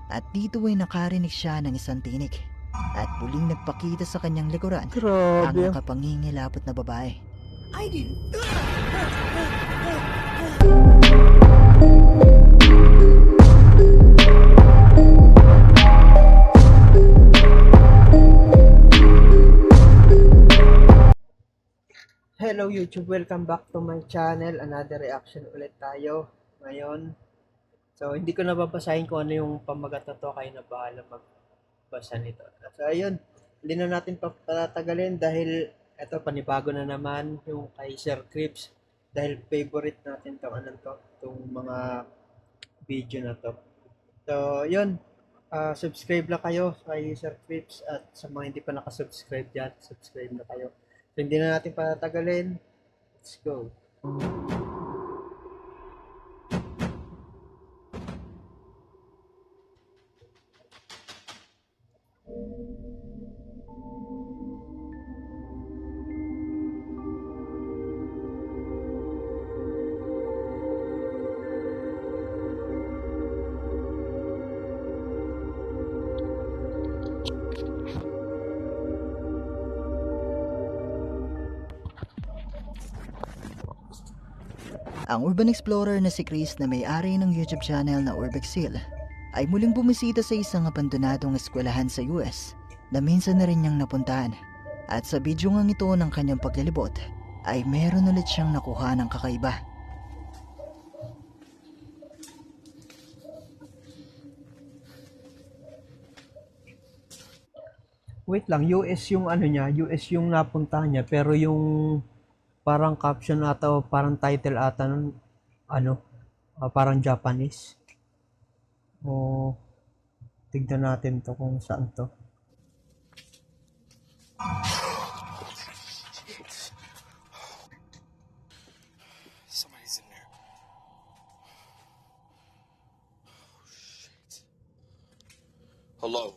At dito ay nakarinig siya ng isang tinig at muling nagpakita sa kanyang likuran ang Grabe. nakapangingilabot na babae. I didn't. Hello YouTube, welcome back to my channel. Another reaction ulit tayo ngayon. So, hindi ko nababasahin kung ano yung pamagat na to. Kayo na bahala magbasa nito. So, ayun. Hindi na natin patatagalin dahil eto, panibago na naman yung kay Sir Crips. Dahil favorite natin tong ano to, itong mga video na to. So, yun. Subscribe na kayo kay Sir Crips at sa mga hindi pa nakasubscribe dyan, subscribe na kayo. So, hindi na natin patatagalin. Let's go. Ang urban explorer na si Chris na may-ari ng YouTube channel na Urbexil ay muling bumisita sa isang abandonadong eskwelahan sa US na minsan na rin niyang napuntahan. At sa video ngang ito ng kanyang paglalibot ay meron ulit siyang nakuha ng kakaiba. Wait lang, US yung ano niya, US yung napuntahan niya, pero yung parang caption ata o parang title ata nun, ano, parang Japanese. O, tignan natin to kung saan to. Somebody's in there. Oh, shit. Hello?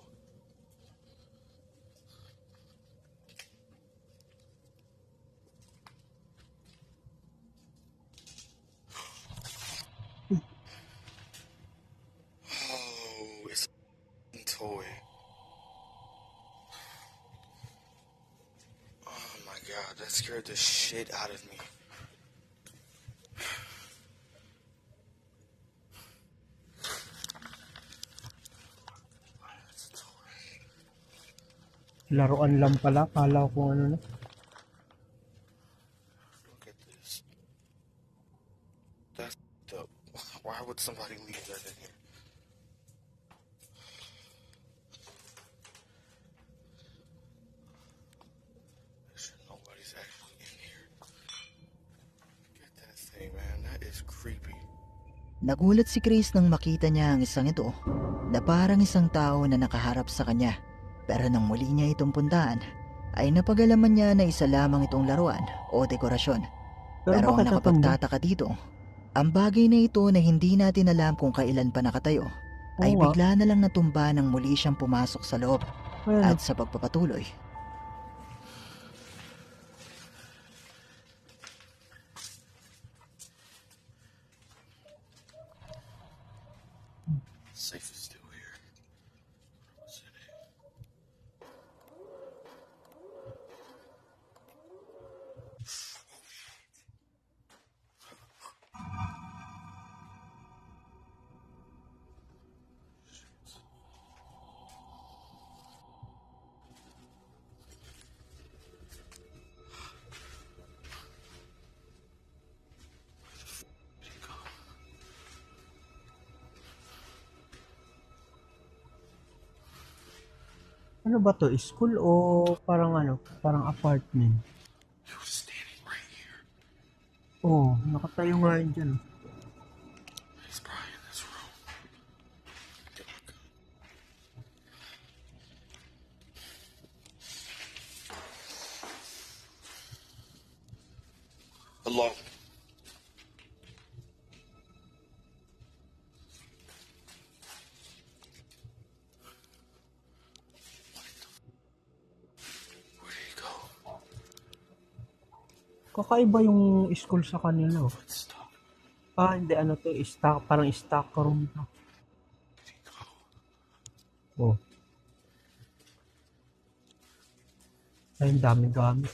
Oh, it's a toy. Oh my god, that scared the shit out of me. Laruan lang pala, kala ko kung ano na. Look at this. That's the. Why would somebody leave that in here? Make sure nobody's actually in here. Get that thing, man. That is creepy. Nagulat si Chris nang makita niya ang isang ito na parang isang tao na nakaharap sa kanya. Pero nang muli niya itong puntahan, ay napagalaman niya na isa lamang itong laruan o dekorasyon. Pero ang bakit natumba? nakapagtataka dito, ang bagay na ito na hindi natin alam kung kailan pa nakatayo, ay Oo nga. bigla na lang natumba nang muli siyang pumasok sa loob. Ayan, At sa pagpapatuloy, Safe is still here. What's in it? Where'd it go? ano ba to? School o parang ano? Parang apartment? It was standing right here. Oo, nakatayo nga yun dyan. He's probably in this room. Hello? Where'd he go? Kakaiba yung school sa kanila. Oh. It's stuck. Hindi ano to, stock, parang stock room to. Where'd he go? Oh. Ay, ang daming gamit.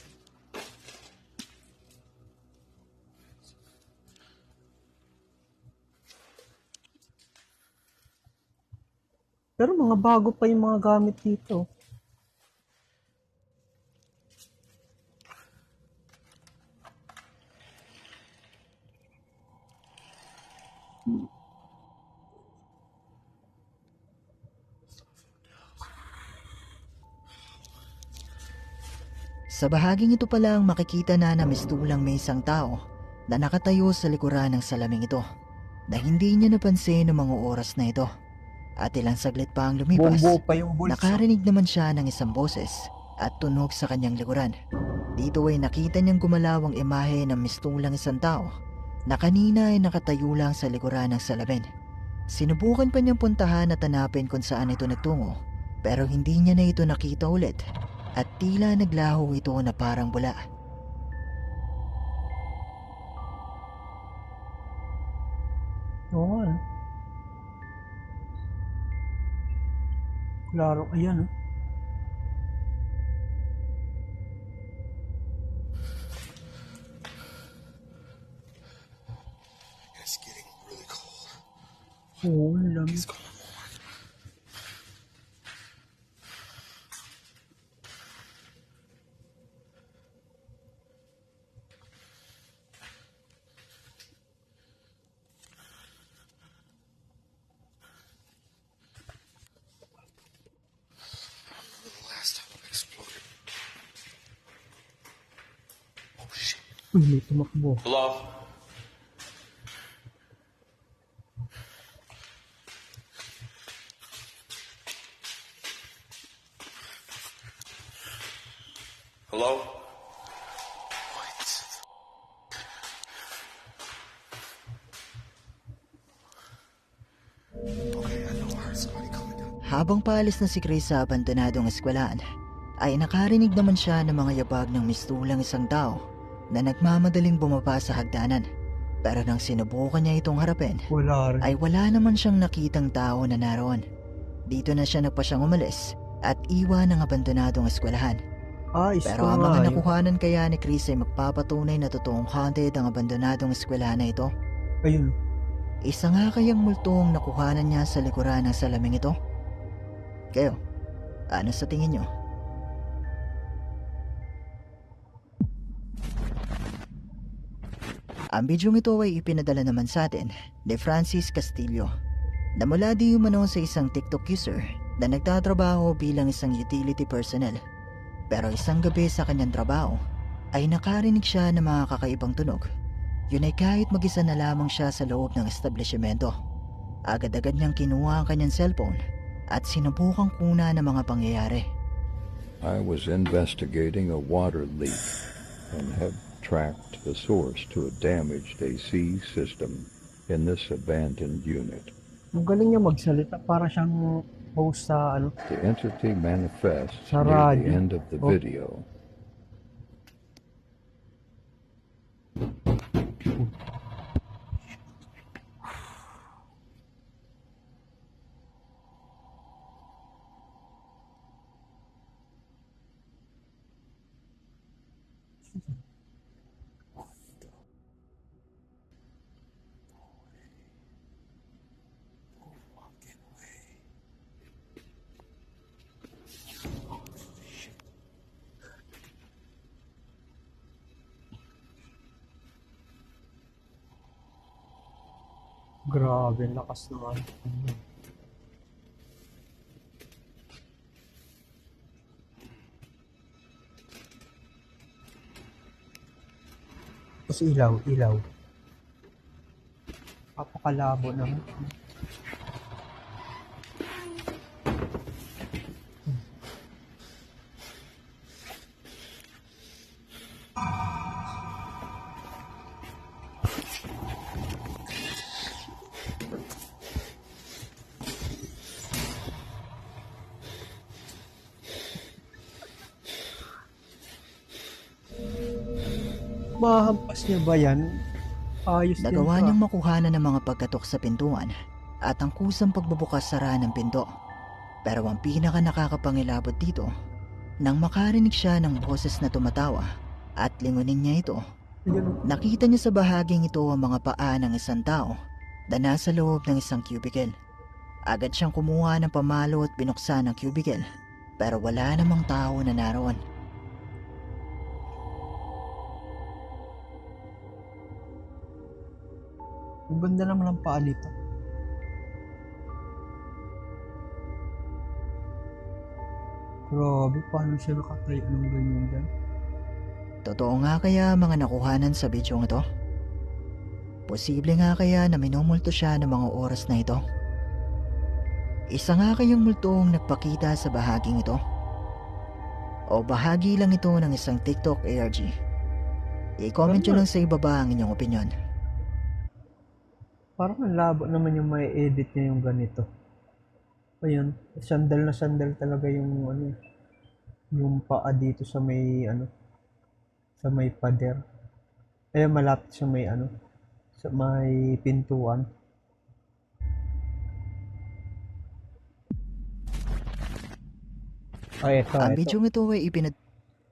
Pero mga bago pa yung mga gamit dito. Sa bahaging ito pala ang makikita na mistulang may isang tao na nakatayo sa likuran ng salaming ito na hindi niya napansin ng mga oras na ito. At ilang saglit pa ang lumipas, Buong-buo pa yung bulso. nakarinig naman siya ng isang boses at tunog sa kanyang likuran. Dito ay nakita niyang gumalaw ang imahe ng mistulang isang tao na kanina ay nakatayo lang sa likuran ng salamin. Sinubukan pa niyang puntahan at hanapin kung saan ito nagtungo, pero hindi niya na ito nakita ulit at tila naglaho ito na parang bula. Oo nga. Klaro, ayan. It's getting really cold. Oo, ang lamig. What's going on? I remember the last time it exploded. Oh shit. Uy, may tumakbo. Hello? Hello? What? Okay, I know I heard somebody coming down. Habang paalis na si Chris sa abandonadong eskwelahan, ay nakarinig naman siya ng mga yabag ng mistulang isang tao na nagmamadaling bumaba sa hagdanan. Pero nang sinubukan niya itong harapin, Wala rin. ay wala naman siyang nakitang tao na naroon. Dito na siya nagpasyang umalis at iwan ang abandonadong eskwelahan. Pero ang mga nakuhanan kaya ni Chris ay magpapatunay na totoong haunted ang abandonadong eskwelahan na ito. Ayun. Isa nga kayang multong nakuhanan niya sa likuran ng salaming ito? Kayo, ano sa tingin niyo? Ang bidyong ito ay ipinadala naman sa atin ni Francis Castillo na mula di umano sa isang TikTok user na nagtatrabaho bilang isang utility personnel. Pero isang gabi sa kanyang trabaho ay nakarinig siya ng mga kakaibang tunog. Yun ay kahit mag-isa na lamang siya sa loob ng establishmento. Agad-agad niyang kinuha ang kanyang cellphone at sinubukang kuna ng mga pangyayari. I was investigating a water leak and have tracked the source to a damaged AC system in this abandoned unit. Ang galing niya magsalita para siyang host sa ano. The entity manifests Sa near the radyo. end of the Oh. video. Grabe, lakas naman. Tapos ilaw. Papakalabo naman. Mahampas niya ba yan? Ayos din Nagawa to, niyang makuhanan ng mga pagkatok sa pintuan at ang kusang pagbubukas sara ng pinto. Pero ang pinaka nakakapangilabot dito, nang makarinig siya ng boses na tumatawa at lingunin niya ito, Ayun. nakita niya sa bahaging ito ang mga paa ng isang tao na nasa loob ng isang cubicle. Agad siyang kumuha ng pamalo at binuksan ang cubicle, pero wala namang tao na naroon. Ang ganda naman ng paa nito. Grabe, paano siya nakatayo ng ganyan dyan? Totoo nga kaya mga nakuhanan sa bidyong ito? Posible nga kaya na minumulto siya ng mga oras na ito? Isa nga kayang multong nagpakita sa bahaging ito? O bahagi lang ito ng isang TikTok ARG? I-comment nyo lang sa ibaba ang inyong opinion. Parang ang labo naman yung may edit niya yung ganito. Ayun, sandal na sandal talaga yung ano, yung paa dito sa may ano, sa may pader. Ayun, malapit sa may ano, sa may pintuan. Ay, ito, Ang ito. bidyong ito ay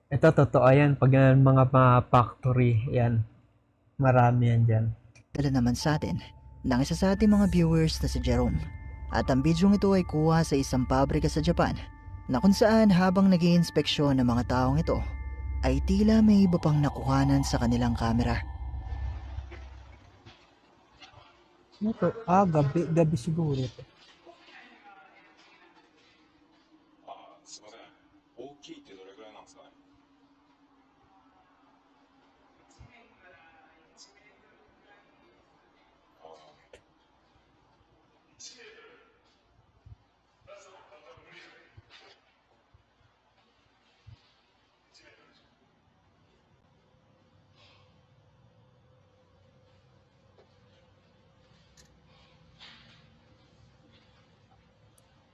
Ito, totoo yan. Pag yan, mga factory, yan. Marami yan dyan. pinadala naman sa atin ng isa sa ating mga viewers na si Jerome. At ang bidyong ito ay kuha sa isang pabrika sa Japan na kung saan habang nag-iinspeksyon ng mga taong ito ay tila may iba pang nakuhanan sa kanilang kamera. Ito, gabi. Gabi siguro ito. すいません。大きいってどれくらいなんですかね。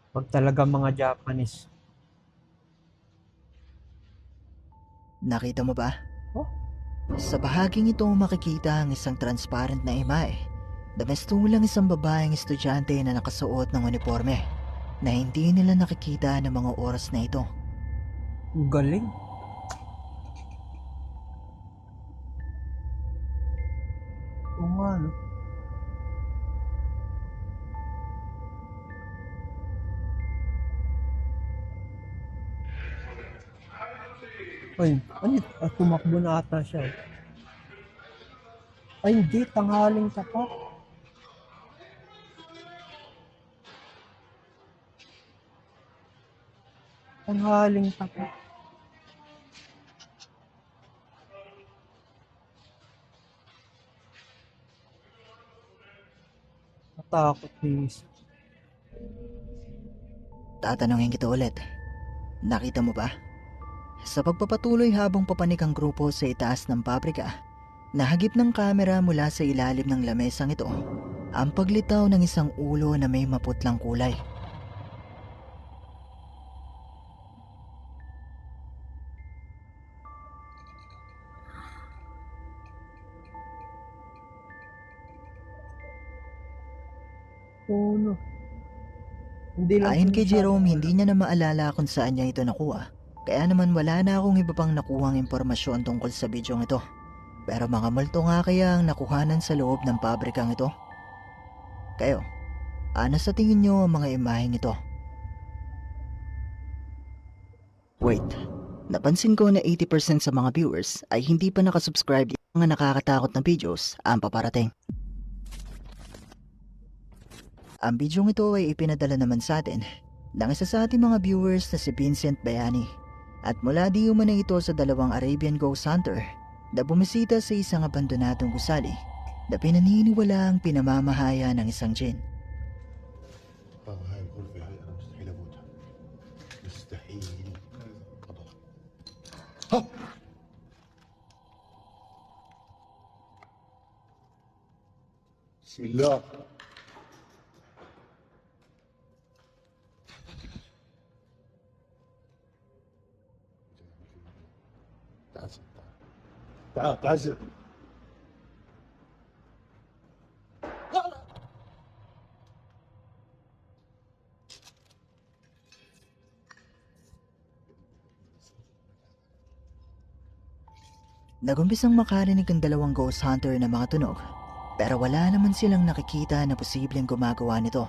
Pag talaga mga Japanese. Nakita mo ba? Oh? Sa bahaging ito makikita ang isang transparent na imahe na lang isang babaeng estudyante na nakasuot ng uniforme na hindi nila nakikita ng mga oras na ito. Ang galing. Oo nga, no? Ay, tumakbo na ata siya. Ay, hindi. Tanghaling tapat. Tanghaling tapat. Natakot, please. Tatanungin kita ulit. Nakita mo ba? Sa pagpapatuloy habang papanik ang grupo sa itaas ng pabrika, nahagip ng kamera mula sa ilalim ng lamesang ito ang paglitaw ng isang ulo na may maputlang kulay. Oo, no. Hindi lang Ayon kay sinasabi Jerome, ko hindi niya na maalala kung saan niya ito nakuha. Kaya naman wala na akong iba pang nakuhang impormasyon tungkol sa bidyong ito. Pero mga multo nga kaya ang nakuhanan sa loob ng pabrikang ito? Kayo, ano sa tingin niyo ang mga imaheng ito? Wait, napansin ko na 80% sa mga viewers ay hindi pa nakasubscribe sa mga nakakatakot na videos ang paparating. Ang bidyong ito ay ipinadala naman sa atin ng isa sa ating mga viewers na si Vincent Bayani at mula di umano ito sa dalawang Arabian Ghost Hunter na bumisita sa isang abandonadong gusali na pinaniniwalaang pinamamahaya ng isang jinn. هاي الغرفة هاي أنا مستحيل أموتها. مستحيل. أبغى. ها. بسم الله. تعال تعال. Nagumpisang makarinig ang dalawang ghost hunter na mga tunog, pero wala naman silang nakikita na posibleng gumagawa nito.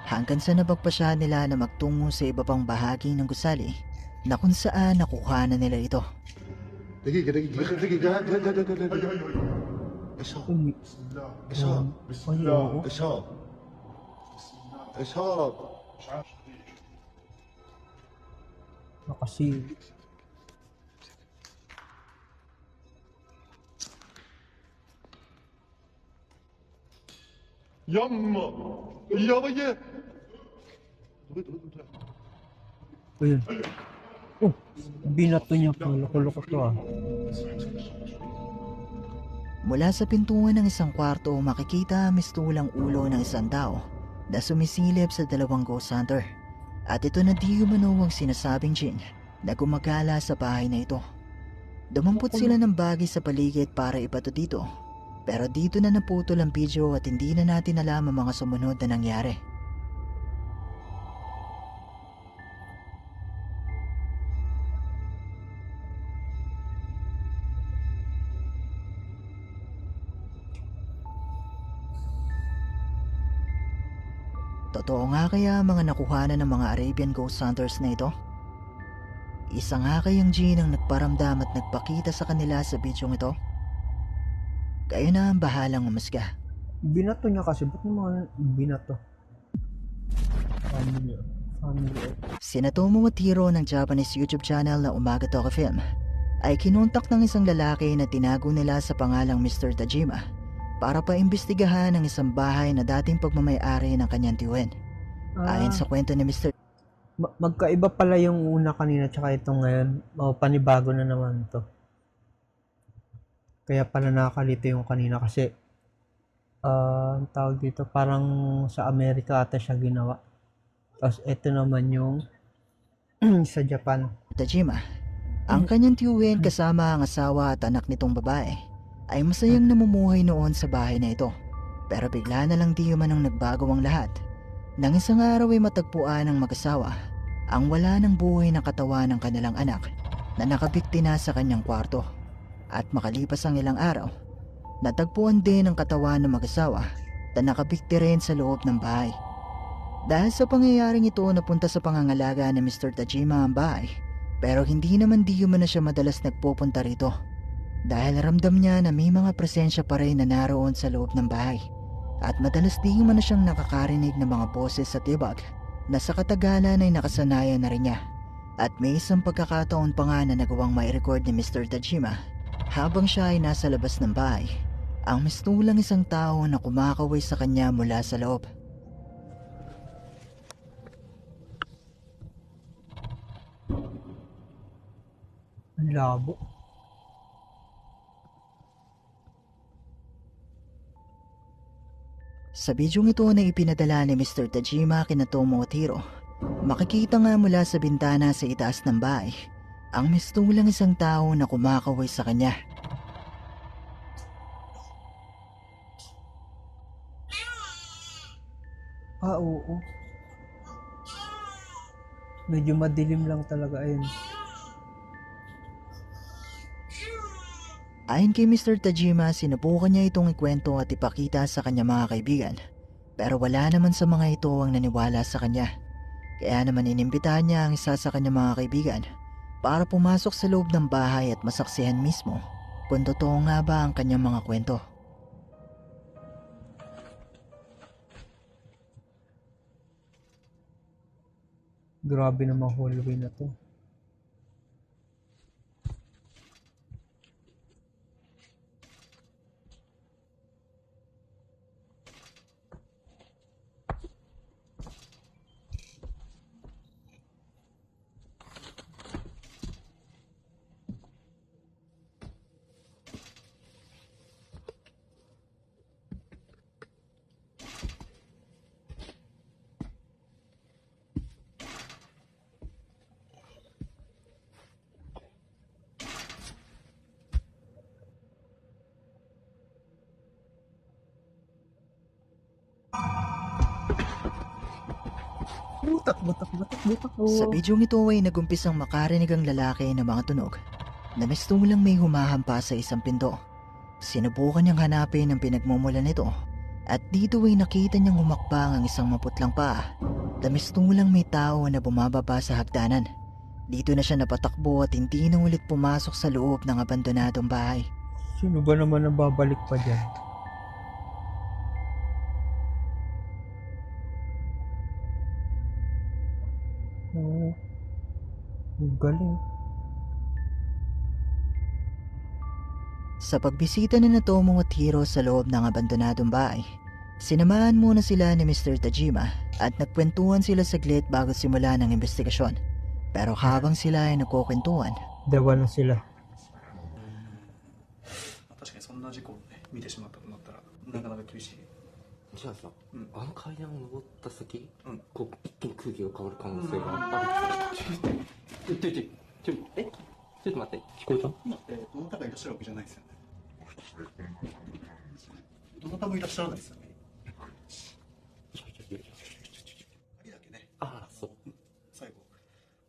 Hanggang sa nabagpasya nila na magtungo sa iba pang bahagi ng gusali na kung saan nakuha na nila ito. دقيقة ايش هذا؟ ايش هذا؟ ايش هذا؟ ايش هذا؟ Nakasi. يما يا بيه Ayun. Oh, binato niya pa. Loko-loko to ah. Mula sa pintuan ng isang kwarto, makikita ang mistulang ulo ng isang tao na sumisilip sa dalawang ghost hunter. At ito na di umano ang sinasabing Jin na gumagala sa bahay na ito. Dumampot sila ng bagay sa paligid para ibato dito. Pero dito na naputol ang video at hindi na natin alam ang mga sumunod na nangyari. Totoo nga kaya mga nakuhanan ng mga Arabian Ghost Hunters na ito? Isa nga kayang Jin ang nagparamdam at nagpakita sa kanila sa bidyong ito? Kayo na ang bahalang umusga. Binato niya kasi. Ba't naman binato? Family. Sina Tomo Watiro ng Japanese YouTube channel na Umaga Toka Film ay kinontak ng isang lalaki na tinago nila sa pangalang Mr. Tajima para paimbestigahan ang isang bahay na dating pagmamay-ari ng kanyang tiyuhin. Ayon sa kwento ni Mr. Magkaiba pala yung una kanina tsaka itong ngayon. Panibago na naman to. Kaya pala nakakalito yung kanina kasi ang tawag dito parang sa Amerika ata siya ginawa. Tapos ito naman yung sa Japan. Tajima, ang kanyang tiyuhin kasama ang asawa at anak nitong babae ay masayang namumuhay noon sa bahay na ito. Pero bigla na lang di man ang nagbago ang lahat. Nang isang araw ay matagpuan ng mag-asawa ang wala ng buhay na katawan ng kanilang anak na nakabikti na sa kanyang kwarto. At makalipas ang ilang araw, natagpuan din ang katawan ng mag-asawa na nakabikti rin sa loob ng bahay. Dahil sa pangyayaring ito, napunta sa pangangalaga ni Mr. Tajima ang bahay, pero hindi naman di na siya madalas nagpupunta rito. Dahil ramdam niya na may mga presensya pa rin na naroon sa loob ng bahay. At madalas di na siyang nakakarinig ng mga boses at tibag na sa katagalan ay nakasanayan na rin niya. At may isang pagkakataon pa nga na nagawang mai-record ni Mr. Tajima habang siya ay nasa labas ng bahay, ang mistulang isang tao na kumakaway sa kanya mula sa loob. Ang labo. Sa bidyong ito na ipinadala ni Mr. Tajima kina Tomo Otiro, makikita nga mula sa bintana sa itaas ng bahay ang mistulang isang tao na kumakaway sa kanya. Oo. Medyo madilim lang talaga ayun. Ayon kay Mr. Tajima, sinubukan niya itong ikwento at ipakita sa kanyang mga kaibigan. Pero wala naman sa mga ito ang naniwala sa kanya. Kaya naman inimbitahan niya ang isa sa kanyang mga kaibigan para pumasok sa loob ng bahay at masaksihan mismo kung totoo nga ba ang kanyang mga kwento. Grabe namang hallway na to. Butak. Sa bidyong ito ay nagumpisang makarinig ang lalaki ng mga tunog na mistulang may humahampa sa isang pinto. Sinubukan niyang hanapin ang pinagmumulan nito at dito ay nakita niyang humakbang ang isang maputlang paa na mistulang may tao na bumababa sa hagdanan. Dito na siya napatakbo at hindi na ulit pumasok sa loob ng abandonadong bahay. Sino ba naman ang babalik pa dyan? Oh, ang galing. Sa pagbisita na Tomo at Hiro sa loob ng abandonadong bahay, sinamahan muna sila ni Mr. Tajima at nagkwentuhan sila saglit bago simula ng investigasyon. Pero habang sila ay nagkukwentuhan, Dawa na sila. 確かにそんな事故をね見てしまったとなったらなかなか厳しい。じゃあさ、うんあの階段を登った先、うんこう一気に空気が変わる可能性がある。ちょっと待って、聞こえた？今ってどなたがいらっしゃるわけじゃないですよね。どなたもいらっしゃらないですよね。鍵だけね、ああ、そう。最後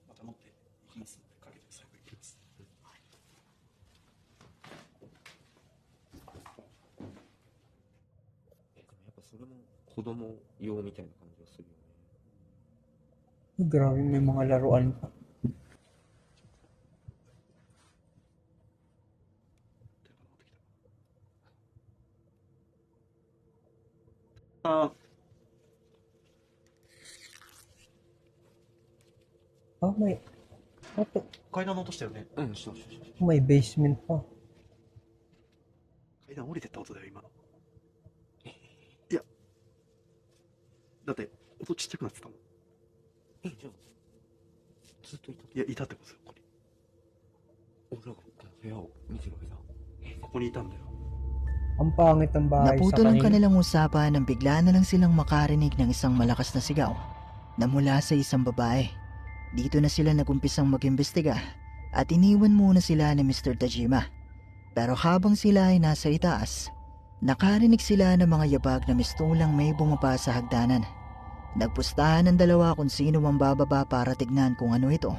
また持っていきますので、かけて最後いきます。でもやっぱそれも子供用みたいな感じがするよね。 Grabe, may mga laruan pa. Ah,階段の音したよね。うん、しましょう。 may basement pa. 階段降りてった音だよ今の。いや、だって音ちっちゃくなってたもん。じゃあ、ずっといた。いや、いたってことですよ、ここに。俺らがこの部屋を見てる間。ここにいたんだよ。 Ang pangit ng bahay sa naputo ng kanila. kanilang usapan nang bigla na lang silang makarinig ng isang malakas na sigaw na mula sa isang babae. Dito na sila nagumpisang mag-imbestiga at iniwan muna sila ni Mr. Tajima. Pero habang sila ay nasa itaas, nakarinig sila ng mga yabag na mistulang may bumaba sa hagdanan. Nagpustahan ng dalawa kung sino ang bababa para tignan kung ano ito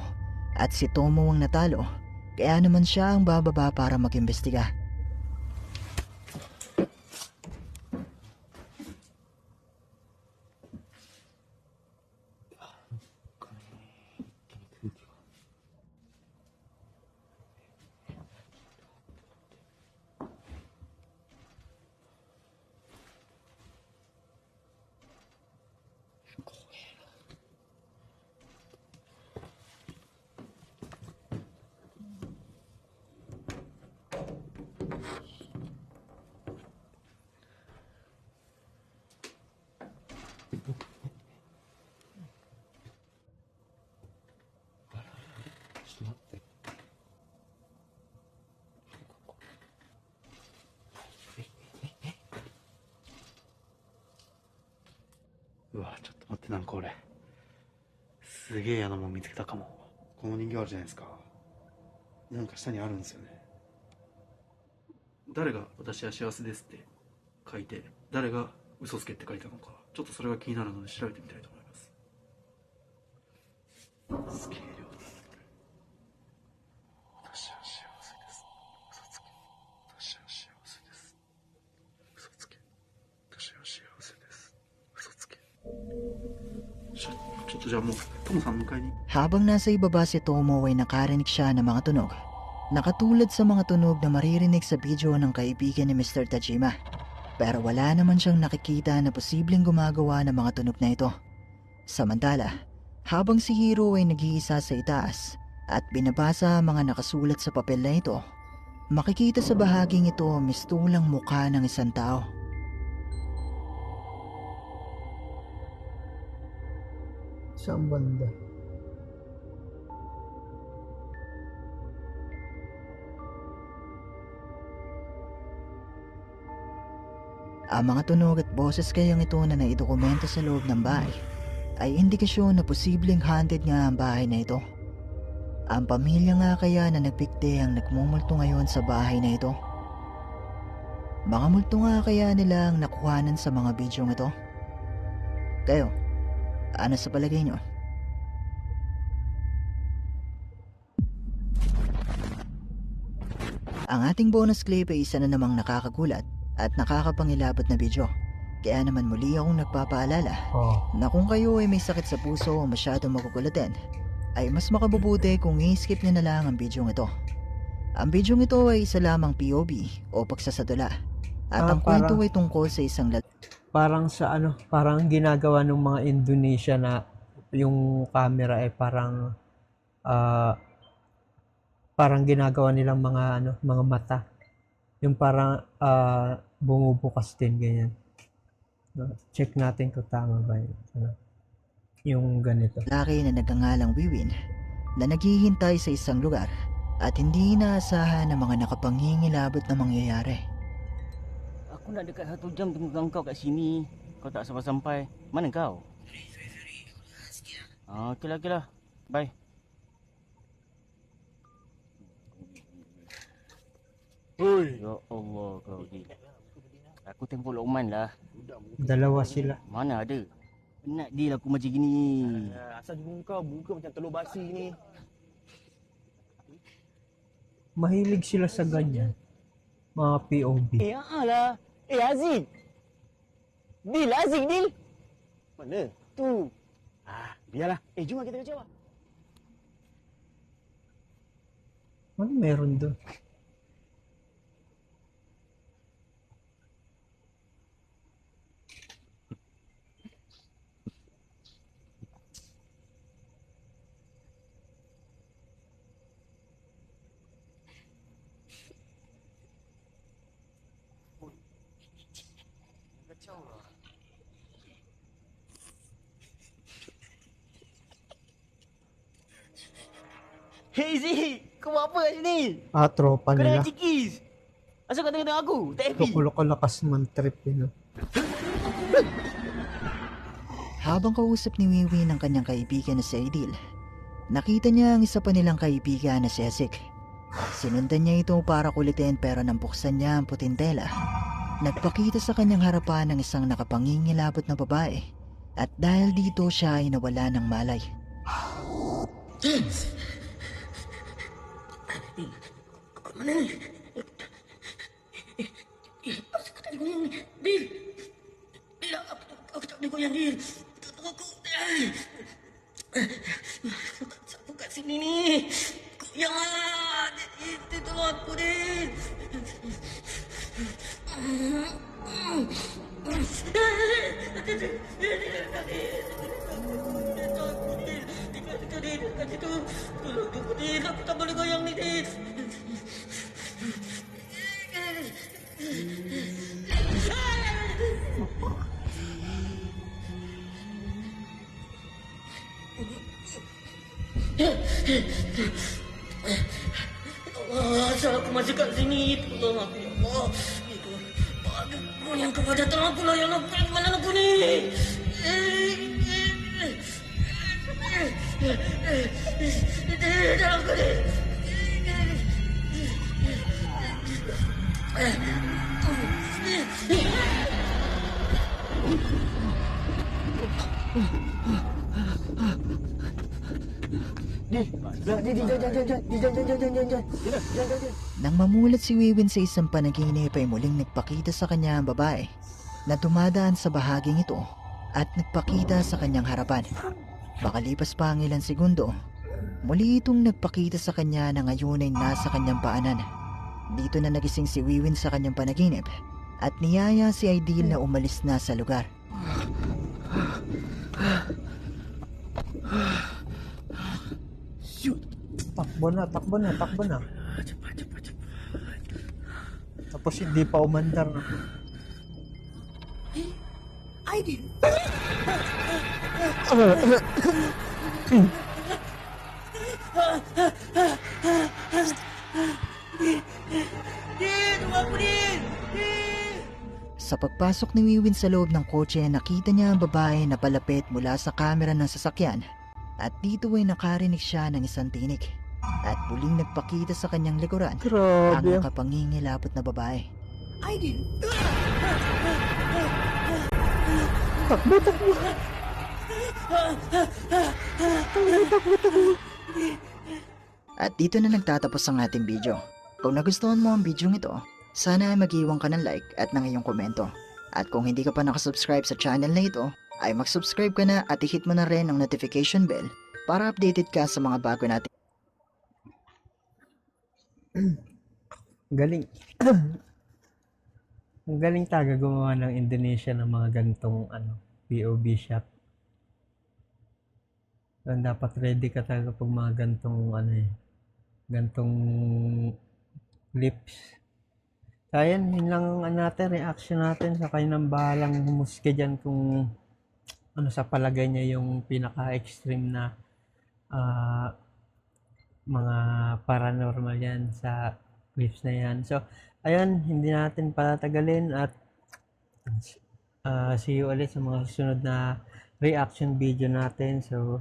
at si Tomo ang natalo kaya naman siya ang bababa para mag-imbestiga.うわ、ちょっと待って、なんか俺すげえ嫌なもん見つけたかも。この人形あるじゃないですか。なんか下にあるんですよね。誰が私は幸せですって書いて、誰が嘘つけって書いたのか、ちょっとそれが気になるので調べてみたいと思います。すげえ量だな、これ。私は幸せです。嘘つけ。私は幸せです。嘘つけ。私は幸せです。嘘つけ。ちょっとじゃあもうトモさん迎えに。 Habang nasa ibaba si Tomo ay nakarinig siya ng mga tunog. Nakatulad sa mga tunog na maririnig sa video ng kaibigan ni Mr. Tajima. Pero wala naman siyang nakikita na posibleng gumagawa ng mga tunog na ito. Samantala, habang si Hiro ay nag-iisa sa itaas at binabasa ang mga nakasulat sa papel na ito, makikita sa bahaging ito ang mistulang mukha ng isang tao. Saan banda? Ang mga tunog at boses kayang ito na naidokumento sa loob ng bahay ay indikasyon na posibleng haunted nga ang bahay na ito. Ang pamilya nga kaya na nagpikte ang nagmumulto ngayon sa bahay na ito. Mga multo nga kaya nila ang nakuhanan sa mga bidyong ito. Kayo, ano sa palagay nyo? Ang Ang ating bonus clip ay isa na namang nakakagulat at nakakapangilabot na video. Kaya naman muli akong nagpapaalala na kung kayo ay may sakit sa puso o masyadong magugulatin, ay mas makabubuti kung i-skip nyo na lang ang video ito. Ang video ito ay isa lamang POV o pagsasadula at ang kwento ay tungkol sa isang Parang sa parang ginagawa ng mga Indonesia na yung camera ay parang parang ginagawa nilang mga mata. Yung parang bumubukas din ganyan. Check natin kung tama ba yun. Yung ganito. lalaki na nagngangalang Wiwin na naghihintay sa isang lugar at hindi inaasahan ng mga nakapangingilabot na mangyayari. Aku nak dekat 1 jam tunggu kau kat sini. Kau tak sampai-sampai. Mana kau? Okey lah. Bye. Oi. Ya Allah kau ni. Aku tempoh Lokman lah. Dalawa sila. Mana ada? Penat deal aku macam gini. Asal juga muka macam telur basi ni. Mahilig sila sa ganyan. Mga POV. Alah. Aziz. Deal. Mana? Tu. Biarlah. Jom kita jawab. Ano meron doon? Hey Z, kau buat apa kat sini? Tropa Kau nila. dengan Cikis. Asal kau tengok aku? Tak happy? Kulakas man trip yun. Habang kausap ni Wiwi ng kanyang kaibigan na si Aidil, nakita niya ang isa pa nilang kaibigan na si Asik. Sinundan niya ito para kulitin pero nang buksan niya ang puting tela, nagpakita sa kanyang harapan ng isang nakapangingilabot na babae at dahil dito siya ay nawala ng malay. Mana ni? Asal kau tak boleh ni? Dil! Dil, aku tak boleh goyang, Dil. Tolong aku. Siapa kat sini ni? Goyang lah. Dil, tolong aku, Dil. Dil, aku tak boleh goyang ni, Dil. Allah, asal aku masih kat sini. Tolong aku, ya Allah. Aku yang kepada tolong aku lah, ya Allah. Bukan mana aku ni. Tolong aku ni. Nang mamulat si Wiwin sa isang panaginip ay muling nagpakita sa kanya ang babae na dumadaan sa bahaging ito at nagpakita sa kanyang harapan. Makalipas pa ang ilang segundo, muli itong nagpakita sa kanya na ngayon ay nasa kanyang paanan. Dito na nagising si Wiwin sa kanyang panaginip at niyaya si Aidil na umalis na sa lugar. Takbo na. Cepat. Tapos hindi pa umandar na. Aidil! Dil, tunggu aku, Dil! Sa pagpasok ni Wiwin sa loob ng kotse, nakita niya ang babae na palapit mula sa kamera ng sasakyan at dito ay nakarinig siya ng isang tinig at muling nagpakita sa kanyang likuran ang Grabe. nakapangingilabot na babae. Aidil! Takbo. At dito na nagtatapos ang ating video. Kung nagustuhan mo ang video ito, sana ay mag-iwan ka ng like at ng iyong komento. At kung hindi ka pa nakasubscribe sa channel na ito, ay mag-subscribe ka na at i-hit mo na rin ang notification bell para updated ka sa mga bago natin. Galing. Ang galing talaga gumawa ng Indonesia ng mga ganitong POV shot. So, dapat ready ka talaga pag mga ganitong clips. So, ayan, yun lang natin, reaction natin sa kayo ng bahalang humusga dyan kung ano sa palagay niya yung pinaka-extreme na mga paranormal yan sa clips na yan. So, ayun, hindi natin patatagalin at see you ulit sa mga susunod na reaction video natin. So,